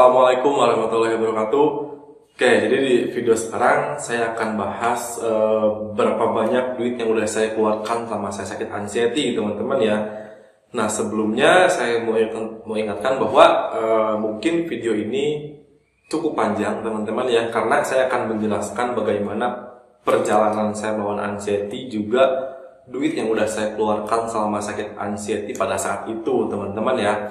Assalamualaikum warahmatullahi wabarakatuh. Oke, jadi di video sekarang saya akan bahas berapa banyak duit yang udah saya keluarkan selama saya sakit anxiety, teman-teman ya. Nah, sebelumnya saya mau ingatkan bahwa mungkin video ini cukup panjang, teman-teman ya, karena saya akan menjelaskan bagaimana perjalanan saya melawan anxiety, juga duit yang udah saya keluarkan selama sakit anxiety pada saat itu, teman-teman ya.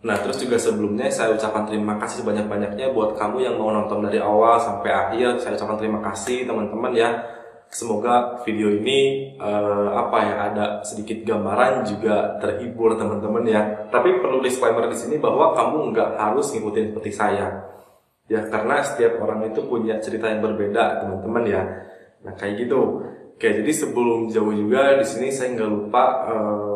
Nah, terus juga sebelumnya saya ucapkan terima kasih sebanyak-banyaknya buat kamu yang mau nonton dari awal sampai akhir. Saya ucapkan terima kasih teman-teman ya. Semoga video ini ada sedikit gambaran, juga terhibur teman-teman ya. Tapi perlu disclaimer di sini bahwa kamu nggak harus ngikutin seperti saya. Ya, karena setiap orang itu punya cerita yang berbeda, teman-teman ya. Nah, kayak gitu. Oke, jadi sebelum jauh juga di sini saya nggak lupa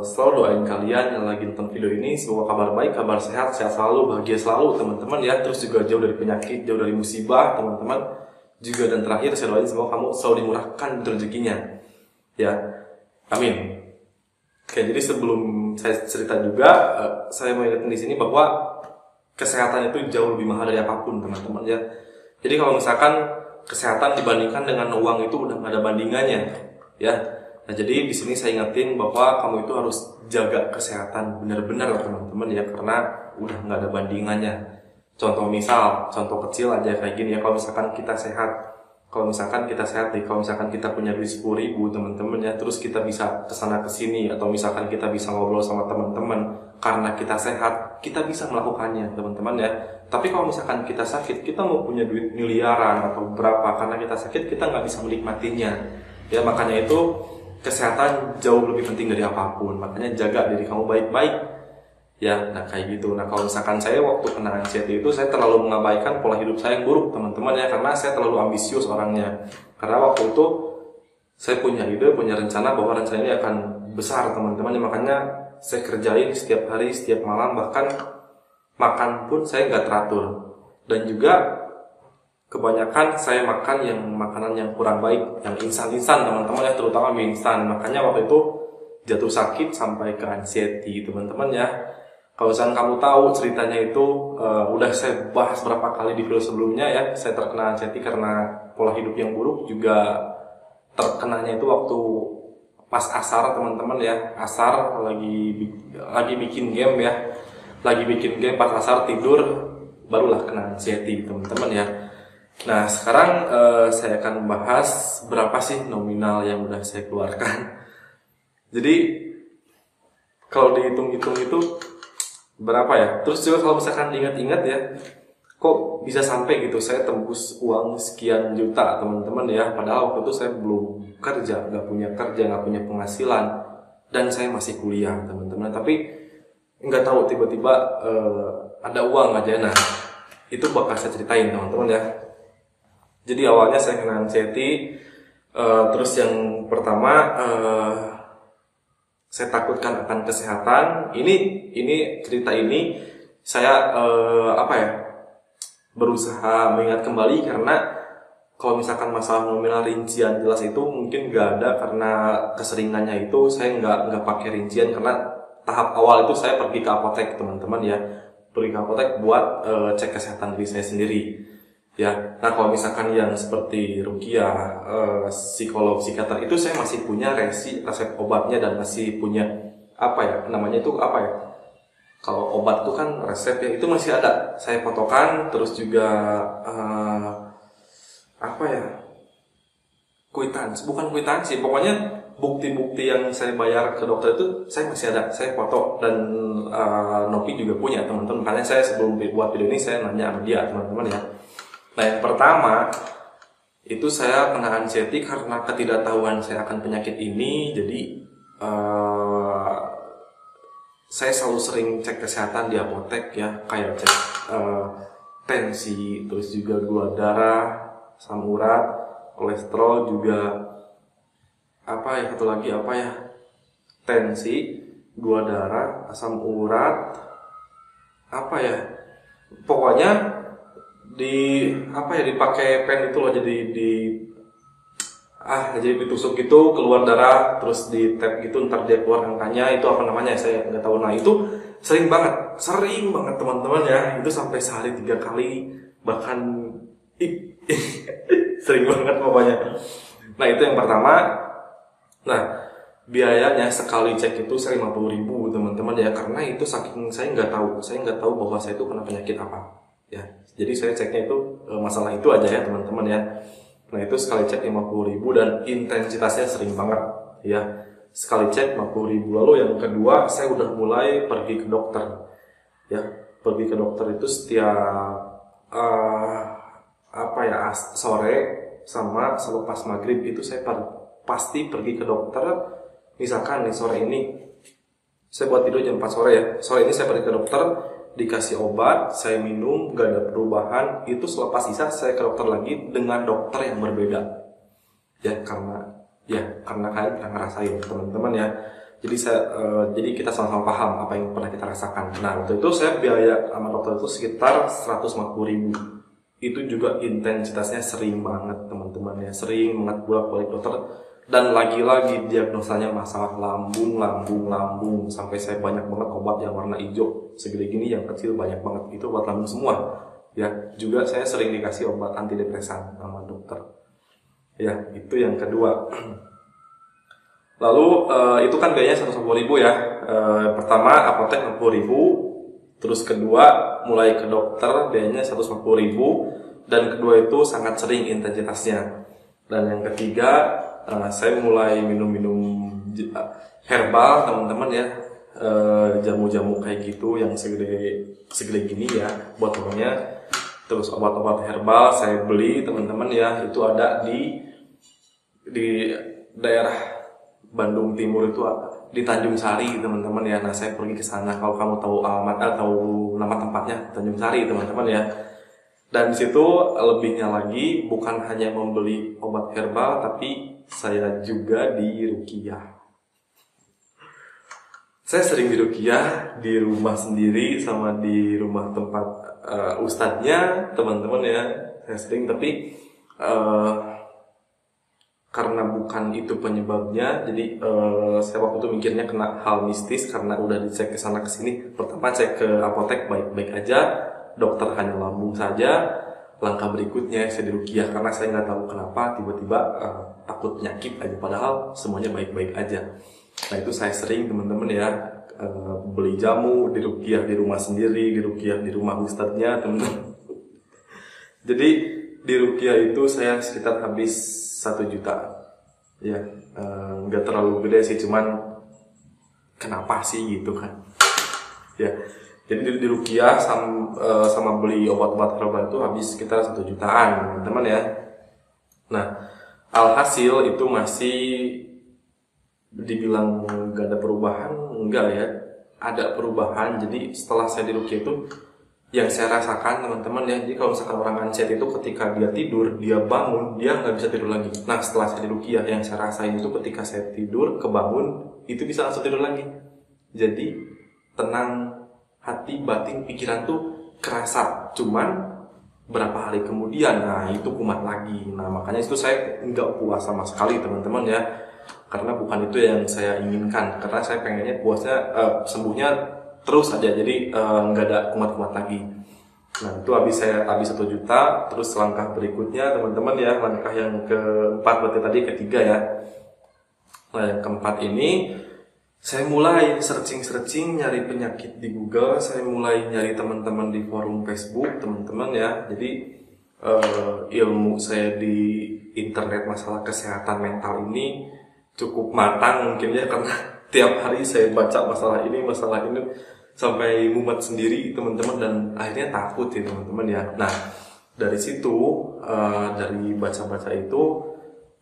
selalu doain kalian yang lagi nonton video ini semoga kabar baik, kabar sehat, sehat selalu, bahagia selalu teman-teman ya. Terus juga jauh dari penyakit, jauh dari musibah teman-teman. Juga dan terakhir saya doain semoga kamu selalu dimurahkan rezekinya. Ya, amin. Oke, jadi sebelum saya cerita juga saya mau ingetin di sini bahwa kesehatan itu jauh lebih mahal dari apapun teman-teman ya. Jadi kalau misalkan kesehatan dibandingkan dengan uang itu udah nggak ada bandingannya ya. Nah, jadi di sini saya ingetin bahwa kamu itu harus jaga kesehatan benar-benar teman-teman ya, karena udah nggak ada bandingannya. Contoh kecil aja kayak gini ya. Kalau misalkan kita sehat kalau misalkan kita punya duit 10.000 teman-teman ya, terus kita bisa kesana kesini, atau misalkan kita bisa ngobrol sama teman-teman karena kita sehat, kita bisa melakukannya teman-teman ya. Tapi kalau misalkan kita sakit, kita mau punya duit miliaran atau berapa, karena kita sakit kita nggak bisa menikmatinya ya. Makanya itu kesehatan jauh lebih penting dari apapun. Makanya jaga diri kamu baik-baik ya. Nah, kayak gitu. Nah, kalau misalkan saya waktu kena anxiety itu saya terlalu mengabaikan pola hidup saya yang buruk teman-teman ya, karena saya terlalu ambisius orangnya. Karena waktu itu saya punya ide, punya rencana bahwa rencana ini akan besar teman-teman ya. Makanya saya kerjain setiap hari, setiap malam, bahkan makan pun saya nggak teratur. Dan juga kebanyakan saya makan makanan yang kurang baik, yang instan-instan teman-teman ya, terutama mie instan. Makanya waktu itu jatuh sakit sampai ke anxiety teman-teman ya. Kalau misalkan kamu tahu ceritanya itu udah saya bahas berapa kali di video sebelumnya ya. Saya terkena anxiety karena pola hidup yang buruk, juga terkenanya itu waktu pas asar teman-teman ya. Asar lagi bikin game ya. Lagi bikin game pas asar tidur, barulah kena anxiety teman-teman ya. Nah, sekarang saya akan bahas berapa sih nominal yang udah saya keluarkan. Jadi kalau dihitung-hitung itu berapa ya? Terus juga kalau misalkan diingat-ingat ya, kok bisa sampai gitu saya tembus uang sekian juta teman-teman ya. Padahal waktu itu saya belum kerja, nggak punya penghasilan, dan saya masih kuliah teman-teman. Tapi nggak tahu tiba-tiba ada uang aja. Nah, itu bakal saya ceritain teman-teman ya. Jadi awalnya saya kena anxiety, terus yang pertama saya takutkan akan kesehatan. Ini cerita ini saya berusaha mengingat kembali, karena kalau misalkan masalah nominal rincian jelas itu mungkin nggak ada, karena keseringannya itu saya nggak pakai rincian. Karena tahap awal itu saya pergi ke apotek teman-teman ya, pergi ke apotek buat cek kesehatan diri saya sendiri ya. Nah, kalau misalkan yang seperti ruqyah, psikolog, psikiater, itu saya masih punya resep obatnya, dan masih punya kalau obat itu kan resep ya, itu masih ada, saya fotokan. Terus juga bukan kwitansi, pokoknya bukti-bukti yang saya bayar ke dokter itu saya masih ada, saya foto. Dan Nopi juga punya teman-teman. Makanya saya sebelum buat video ini saya nanya sama dia teman-teman ya. Nah, yang pertama itu saya kena anxiety karena ketidaktahuan saya akan penyakit ini. Jadi saya selalu sering cek kesehatan di apotek ya, kayak cek tensi, terus juga gula darah, asam urat, kolesterol, juga tensi, gula darah, asam urat, pokoknya dipakai pen itu loh, jadi jadi ditusuk gitu keluar darah, terus di tap gitu ntar dia keluar angkanya, itu apa namanya saya nggak tahu. Nah itu sering banget teman-teman ya, itu sampai sehari 3 kali bahkan sering banget pokoknya. Nah itu yang pertama. Nah biayanya sekali cek itu 50.000 teman-teman ya, karena itu saking saya nggak tahu bahwa saya itu kena penyakit apa ya. Jadi saya ceknya itu masalah itu aja ya teman-teman ya. Nah itu sekali cek 50.000 dan intensitasnya sering banget ya. Sekali cek 50.000. Lalu yang kedua saya udah mulai pergi ke dokter ya. Pergi ke dokter itu setiap sore sama selepas maghrib itu saya pasti pergi ke dokter. Misalkan nih sore ini saya buat tidur jam 4 sore ya. Sore ini saya pergi ke dokter, dikasih obat, saya minum, gak ada perubahan. Itu selepas isya saya ke dokter lagi dengan dokter yang berbeda. Ya karena kalian pernah ngerasain teman-teman ya. Jadi kita sama-sama paham apa yang pernah kita rasakan. Nah waktu itu saya biaya sama dokter itu sekitar 150.000. Itu juga intensitasnya sering banget teman-teman ya. Sering banget bolak-balik dokter. Dan lagi-lagi diagnosanya masalah lambung sampai saya banyak banget obat yang warna hijau segede gini, yang kecil banyak banget, itu obat lambung semua ya. Juga saya sering dikasih obat antidepresan sama dokter ya. Itu yang kedua. Lalu itu kan biayanya 150.000 ya. Pertama apotek 60.000, terus kedua mulai ke dokter biayanya 150.000, dan kedua itu sangat sering intensitasnya. Dan yang ketiga saya mulai minum herbal teman-teman ya, jamu-jamu kayak gitu yang segede gini ya botolnya. Terus obat-obat herbal saya beli teman-teman ya, itu ada di daerah Bandung Timur, itu di Tanjung Sari teman-teman ya. Nah saya pergi ke sana, kalau kamu tahu alamat atau nama tempatnya, Tanjung Sari teman-teman ya. Dan di situ lebihnya lagi bukan hanya membeli obat herbal, tapi saya juga diruqyah. Saya sering diruqyah di rumah sendiri sama di rumah tempat ustadznya teman-teman ya. Saya sering, tapi karena bukan itu penyebabnya, jadi saya waktu itu mikirnya kena hal mistis karena udah dicek ke sana ke sini. Pertama cek ke apotek baik-baik aja, dokter hanya lambung saja. Langkah berikutnya saya diruqyah karena saya nggak tahu kenapa tiba-tiba takut penyakit aja, padahal semuanya baik-baik aja. Nah itu saya sering teman-teman ya, beli jamu, diruqyah di rumah sendiri, diruqyah di rumah ustadznya teman-teman. Jadi diruqyah itu saya sekitar habis 1 juta ya. Nggak terlalu gede sih, cuman kenapa sih gitu kan ya. Jadi diruqyah sama beli obat-obat herbal itu habis sekitar 1 jutaan teman-teman ya. Nah alhasil itu masih dibilang gak ada perubahan, enggak ya, ada perubahan. Jadi setelah saya diruqyah itu yang saya rasakan teman-teman ya, jadi kalau misalkan orang anxiety itu ketika dia tidur, dia bangun, dia nggak bisa tidur lagi. Nah setelah saya diruqyah, yang saya rasain itu ketika saya tidur, kebangun, itu bisa langsung tidur lagi. Jadi tenang, hati, batin, pikiran tuh kerasa. Cuman berapa hari kemudian, nah itu kumat lagi. Nah makanya itu saya nggak puas sama sekali teman-teman ya, karena bukan itu yang saya inginkan. Karena saya pengennya puasnya sembuhnya terus aja, jadi nggak ada kumat-kumat lagi. Nah itu habis 1 juta. Terus langkah berikutnya teman-teman ya, langkah yang keempat, berarti tadi ketiga ya. Nah yang keempat ini saya mulai searching nyari penyakit di Google. Saya mulai nyari teman-teman di forum Facebook teman-teman ya. Jadi ilmu saya di internet masalah kesehatan mental ini cukup matang mungkin ya, karena tiap hari saya baca masalah ini sampai mumet sendiri teman-teman, dan akhirnya takut ya teman-teman ya. Nah dari situ dari baca-baca itu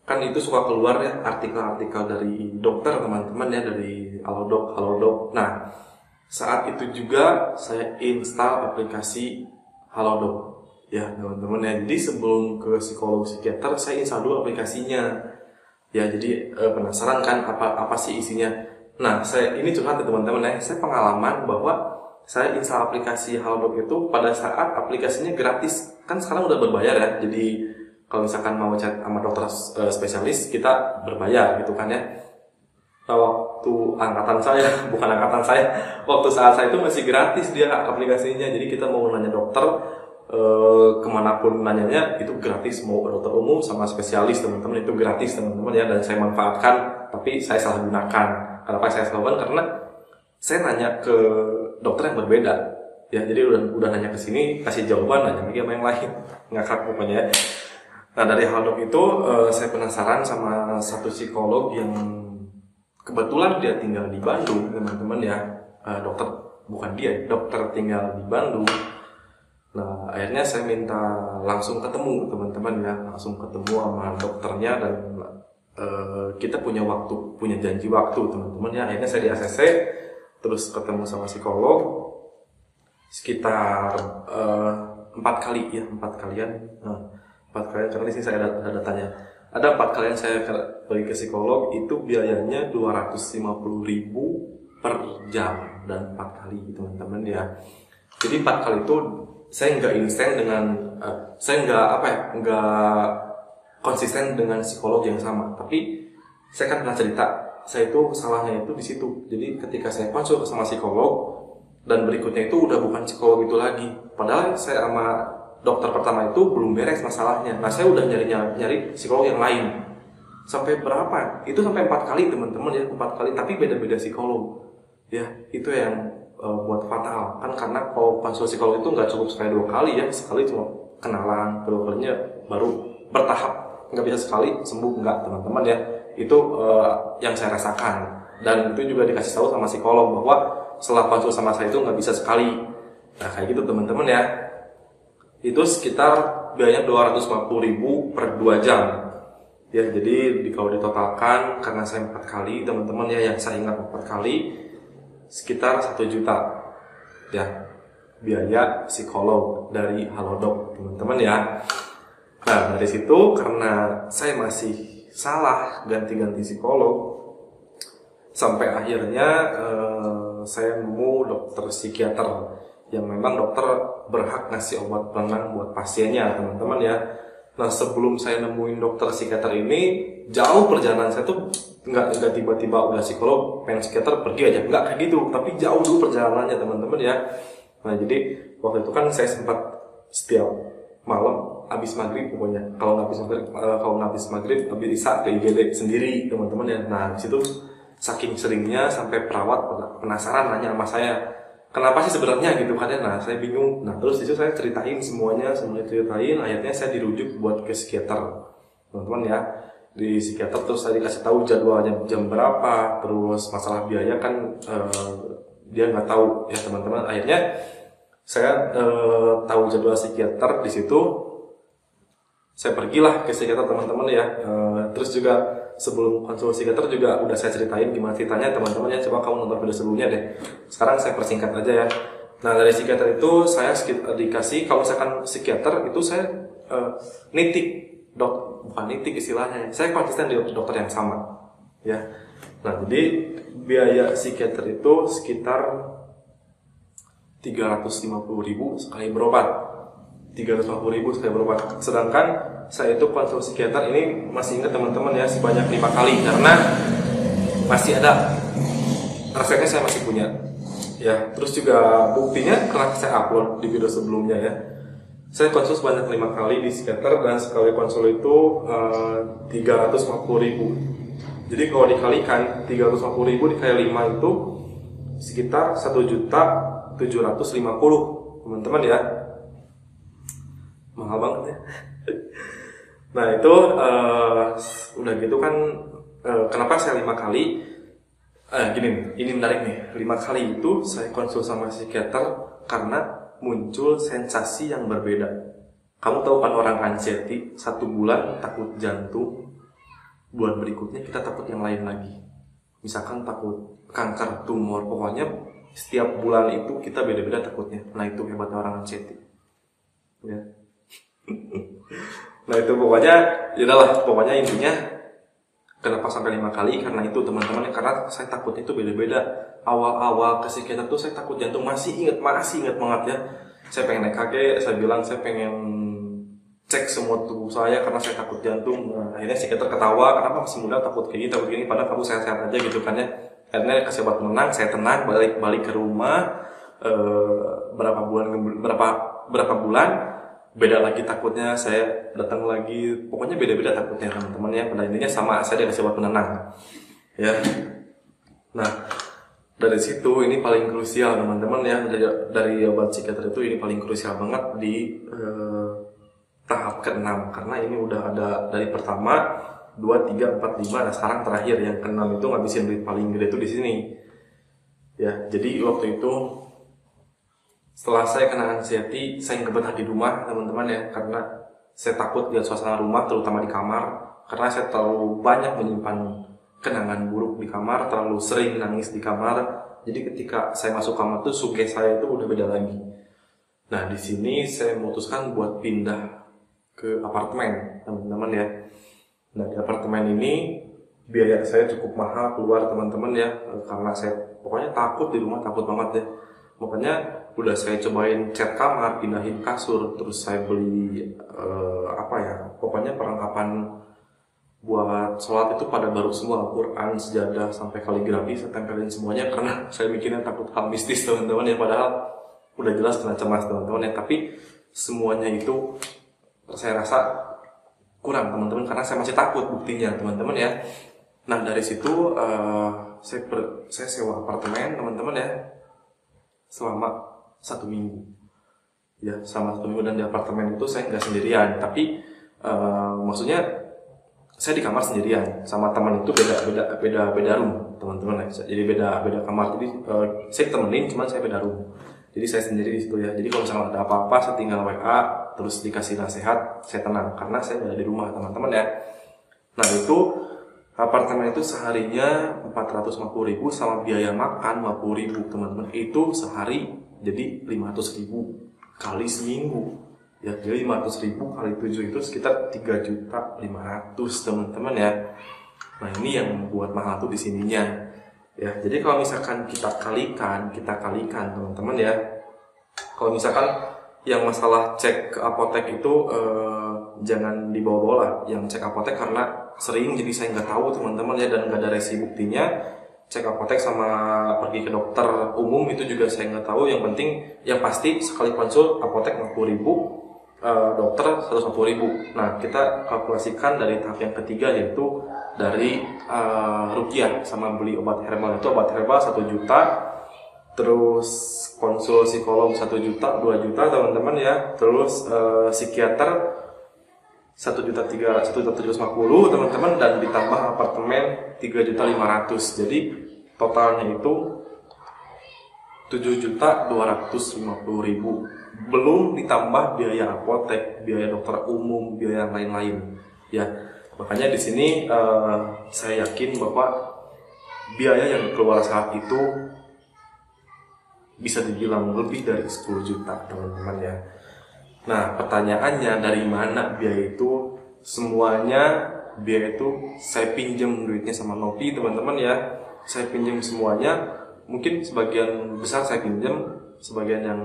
kan itu suka keluar ya artikel-artikel dari dokter teman-teman ya, dari Halodoc. Nah saat itu juga saya install aplikasi Halodoc ya teman-teman ya. Jadi sebelum ke psikolog psikiater saya install dulu aplikasinya ya. Jadi penasaran kan apa sih isinya. Nah saya ini curhat ya teman-teman ya, saya pengalaman bahwa saya install aplikasi Halodoc itu pada saat aplikasinya gratis. Kan sekarang udah berbayar ya, jadi Kalau misalkan mau chat sama dokter spesialis, kita berbayar gitu kan ya. Nah, waktu angkatan saya, bukan angkatan saya, waktu saat saya itu masih gratis dia aplikasinya. Jadi kita mau nanya dokter, kemanapun nanyanya itu gratis, mau dokter umum sama spesialis teman-teman itu gratis teman-teman ya, dan saya manfaatkan, tapi saya salah gunakan. Kenapa saya salah gunakan? Karena saya nanya ke dokter yang berbeda ya, jadi udah nanya ke sini kasih jawaban, nanya lagi sama yang lain, ngakak pokoknya ya. Nah dari hal itu saya penasaran sama satu psikolog yang kebetulan dia tinggal di Bandung teman-teman ya, dokter tinggal di Bandung. Nah, akhirnya saya minta langsung ketemu teman-teman ya, langsung ketemu sama dokternya, dan kita punya janji waktu teman-teman ya. Akhirnya saya di ACC, terus ketemu sama psikolog sekitar 4 kali ya, 4 kalian. Nah, 4 kalian karena di sini saya ada datanya. Ada 4 kalian saya pergi ke psikolog, itu biayanya 250.000 per jam, dan 4 kali teman-teman ya. Jadi 4 kali itu saya nggak instan dengan saya nggak konsisten dengan psikolog yang sama, tapi saya kan pernah cerita saya itu salahnya itu di situ. Jadi ketika saya konsul sama psikolog dan berikutnya itu udah bukan psikolog itu lagi, padahal saya sama dokter pertama itu belum beres masalahnya. Nah saya udah nyari psikolog yang lain sampai berapa? Itu sampai 4 kali teman-teman ya, 4 kali, tapi beda-beda psikolog ya. Itu yang buat fatal kan, karena kalau konsul psikolog itu nggak cukup sekali 2 kali ya, sekali cuma kenalan, kedua kalinya baru bertahap, nggak bisa sekali sembuh, nggak teman-teman ya. Itu yang saya rasakan, dan itu juga dikasih tahu sama psikolog bahwa setelah konsul sama saya itu nggak bisa sekali. Nah kayak gitu teman-teman ya. Itu sekitar biayanya 250.000 per 2 jam ya. Jadi kalau ditotalkan, karena saya 4 kali teman-teman ya, yang saya ingat 4 kali, sekitar 1 juta ya biaya psikolog dari Halodoc teman-teman ya. Nah dari situ, karena saya masih salah ganti-ganti psikolog, sampai akhirnya saya nemu dokter psikiater yang memang dokter berhak ngasih obat penenang buat pasiennya teman-teman ya. Nah sebelum saya nemuin dokter psikiater ini, jauh perjalanan saya tuh nggak tiba-tiba udah psikolog pengen psikiater pergi aja, nggak kayak gitu, tapi jauh dulu perjalanannya teman-teman ya. Nah jadi waktu itu kan saya sempat setiap malam habis maghrib, pokoknya kalau nggak habis maghrib habis isya ke IGD sendiri teman-teman ya. Nah disitu saking seringnya sampai perawat penasaran nanya sama saya, kenapa sih sebenarnya gitu kan ya. Nah saya bingung. Nah terus disitu saya ceritain semuanya akhirnya saya dirujuk buat ke psikiater teman-teman ya. Di psikiater terus saya dikasih tahu jadwalnya jam berapa, terus masalah biaya kan dia nggak tahu ya teman-teman. Akhirnya saya tahu jadwal psikiater, di situ saya pergilah ke psikiater teman-teman ya. Terus juga sebelum konsul psikiater juga udah saya ceritain gimana ceritanya teman-teman ya. Coba kamu nonton video sebelumnya deh. Sekarang saya persingkat aja ya. Nah dari psikiater itu saya dikasih, kalau misalkan psikiater itu saya nitik bukan nitik istilahnya, saya konsisten di dokter yang sama ya. Nah jadi biaya psikiater itu sekitar 350.000 sekali berobat, 350.000 sekali berobat. Sedangkan saya itu konsul psikiater ini masih ingat teman-teman ya, sebanyak 5 kali, karena masih ada resepnya, saya masih punya ya. Terus juga buktinya karena saya upload di video sebelumnya ya. Saya konsul sebanyak 5 kali di psikiater, dan sekali konsul itu 350.000. Jadi kalau dikalikan 350.000 dikali 5 itu sekitar 1.750.000 teman-teman ya. Mahal banget ya. Nah itu udah gitu kan, kenapa saya 5 kali? Gini, ini menarik nih. 5 kali itu saya konsul sama psikiater karena muncul sensasi yang berbeda. Kamu tahu kan orang anxiety, 1 bulan takut jantung, bulan berikutnya kita takut yang lain lagi. Misalkan takut kanker, tumor, pokoknya setiap bulan itu kita beda-beda takutnya. Nah itu hebatnya orang anxiety ya. Nah itu pokoknya intinya kenapa sampai 5 kali, karena itu teman-teman, karena saya takutnya itu beda-beda. Awal-awal ke psikiater tuh saya takut jantung, masih inget banget ya. Saya pengen EKG, saya bilang saya pengen cek semua tubuh saya karena saya takut jantung. Nah, akhirnya psikiater ketawa, kenapa masih muda takut kayak gini, padahal kamu sehat-sehat aja gitu kan ya. Akhirnya kasih obat penenang, saya tenang, balik ke rumah. Berapa bulan beda lagi takutnya, saya datang lagi, pokoknya beda-beda takutnya teman-teman ya. Pada intinya sama, saya dikasih obat penenang ya. Nah, dari situ ini paling krusial teman-teman ya, dari obat psikiater itu ini paling krusial banget di tahap ke-6, karena ini udah ada dari pertama 2, 3, 4, 5, nah sekarang terakhir yang ke-6 itu ngabisin duit paling gede itu di sini ya. Jadi waktu itu setelah saya kena anxiety, saya nggak betah di rumah teman-teman ya, karena saya takut lihat suasana rumah, terutama di kamar, karena saya terlalu banyak menyimpan kenangan buruk di kamar, terlalu sering nangis di kamar. Jadi ketika saya masuk kamar tuh suge saya itu udah beda lagi. Nah di sini saya memutuskan buat pindah ke apartemen teman-teman ya. Nah di apartemen ini biaya saya cukup mahal keluar teman-teman ya, karena saya pokoknya takut di rumah, takut banget ya. Makanya udah saya cobain cat kamar, pindahin kasur, terus saya beli pokoknya perlengkapan buat sholat itu pada baru semua, Al-Quran, sejadah, sampai kaligrafi saya tempelin semuanya karena saya mikirnya takut hal mistis teman-teman ya, padahal udah jelas kena cemas teman-teman ya. Tapi semuanya itu saya rasa kurang teman-teman, karena saya masih takut buktinya teman-teman ya. Nah dari situ saya sewa apartemen teman-teman ya selama 1 minggu ya, selama 1 minggu. Dan di apartemen itu saya nggak sendirian, tapi maksudnya saya di kamar sendirian, sama teman itu beda room teman-teman ya. Jadi beda kamar, jadi saya temenin, cuman saya beda room. Jadi saya sendiri di situ ya. Jadi kalau misalnya ada apa-apa, saya tinggal WA, terus dikasih nasihat, saya tenang karena saya ada di rumah teman-teman ya. Nah itu apartemen itu seharinya 450.000 sama biaya makan 50.000 teman-teman. Itu sehari jadi 500.000 kali seminggu ya. Jadi 500.000 kali 7 itu sekitar 3.500.000 teman-teman ya. Nah ini yang membuat mahal tuh di sininya. Ya, jadi kalau misalkan kita kalikan teman-teman ya. Kalau misalkan yang masalah cek ke apotek itu jangan dibawa-bawa lah yang cek apotek, karena sering jadi saya nggak tahu teman-teman ya, dan nggak ada resi buktinya. Cek apotek sama pergi ke dokter umum itu juga saya nggak tahu. Yang penting, yang pasti sekali konsul apotek 50.000, dokter 150.000. Nah kita kalkulasikan dari tahap yang ketiga, yaitu dari ruqyah sama beli obat herbal. Itu obat herbal 1 juta, terus konsul psikolog 1 juta, 2 juta teman-teman ya, terus psikiater 1.750.000 teman-teman, dan ditambah apartemen 3.500.000. Jadi totalnya itu 7.250.000, belum ditambah biaya apotek, biaya dokter umum, biaya yang lain-lain ya. Makanya di sini saya yakin bahwa biaya yang keluar saat itu bisa dibilang lebih dari 10 juta teman-teman ya. Nah pertanyaannya, dari mana biaya itu? Semuanya biaya itu saya pinjam duitnya sama Novi teman-teman ya. Saya pinjam semuanya, mungkin sebagian besar saya pinjam, sebagian yang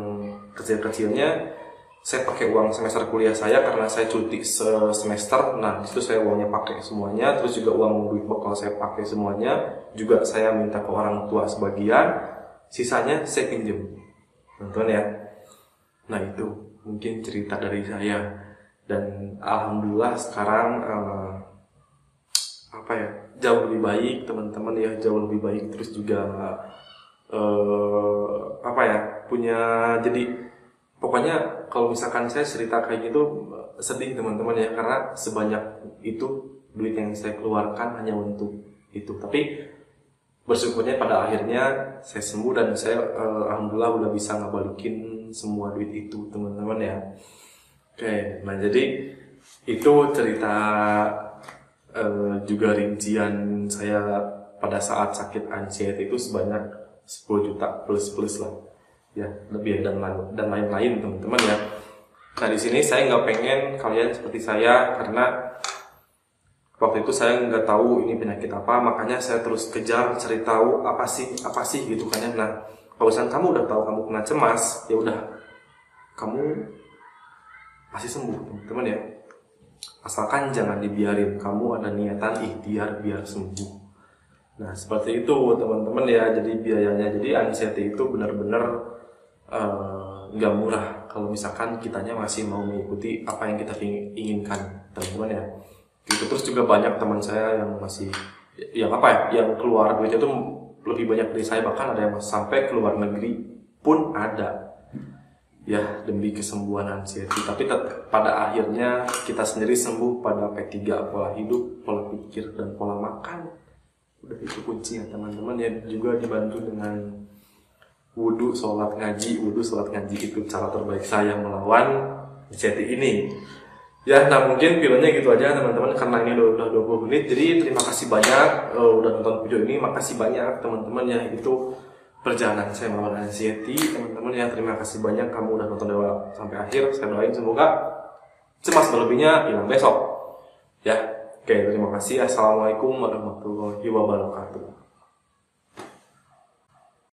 kecil-kecilnya saya pakai uang semester kuliah saya karena saya cuti semester. Nah disitu saya uangnya pakai semuanya, terus juga uang duit bekal saya pakai semuanya, juga saya minta ke orang tua sebagian, sisanya saya pinjam teman-teman ya. Nah itu mungkin cerita dari saya, dan alhamdulillah sekarang jauh lebih baik teman-teman ya, jauh lebih baik. Terus juga punya, jadi pokoknya kalau misalkan saya cerita kayak gitu sedih teman-teman ya, karena sebanyak itu duit yang saya keluarkan hanya untuk itu. Tapi bersyukurnya pada akhirnya saya sembuh, dan saya alhamdulillah udah bisa ngabalikin semua duit itu teman-teman ya. Oke, nah jadi itu cerita juga rincian saya pada saat sakit anxiety itu sebanyak 10 juta plus lah ya, lebih dan lain-lain teman-teman ya. Nah di sini saya nggak pengen kalian seperti saya, karena waktu itu saya nggak tahu ini penyakit apa, makanya saya terus kejar cari tahu apa sih gitu kan ya. Nah kalau misalnya kamu udah tahu kamu kena cemas, ya udah kamu pasti sembuh teman-teman ya. Asalkan jangan dibiarin, kamu ada niatan ikhtiar biar sembuh. Nah seperti itu teman-teman ya, jadi biayanya, jadi anxiety itu benar-benar nggak murah kalau misalkan kitanya masih mau mengikuti apa yang kita inginkan teman-teman ya. Gitu. Terus juga banyak teman saya yang masih yang yang keluar duitnya itu lebih banyak dari saya, bahkan ada yang sampai keluar negeri pun ada ya demi kesembuhan anxiety. Tapi pada akhirnya kita sendiri sembuh pada P3, pola hidup, pola pikir, dan pola makan. Udah itu kuncinya teman-teman ya. Juga dibantu dengan wudhu, sholat ngaji. Wudhu, sholat ngaji itu cara terbaik saya melawan anxiety ini ya. Nah mungkin videonya gitu aja teman-teman, karena ini udah 20 menit. Jadi terima kasih banyak udah nonton video ini. Makasih banyak teman-teman ya, itu perjalanan saya melawan anxiety teman-teman ya. Terima kasih banyak kamu udah nonton sampai akhir. Saya doain semoga cemas berlebihnya hilang besok ya. Oke, terima kasih. Assalamualaikum warahmatullahi wabarakatuh.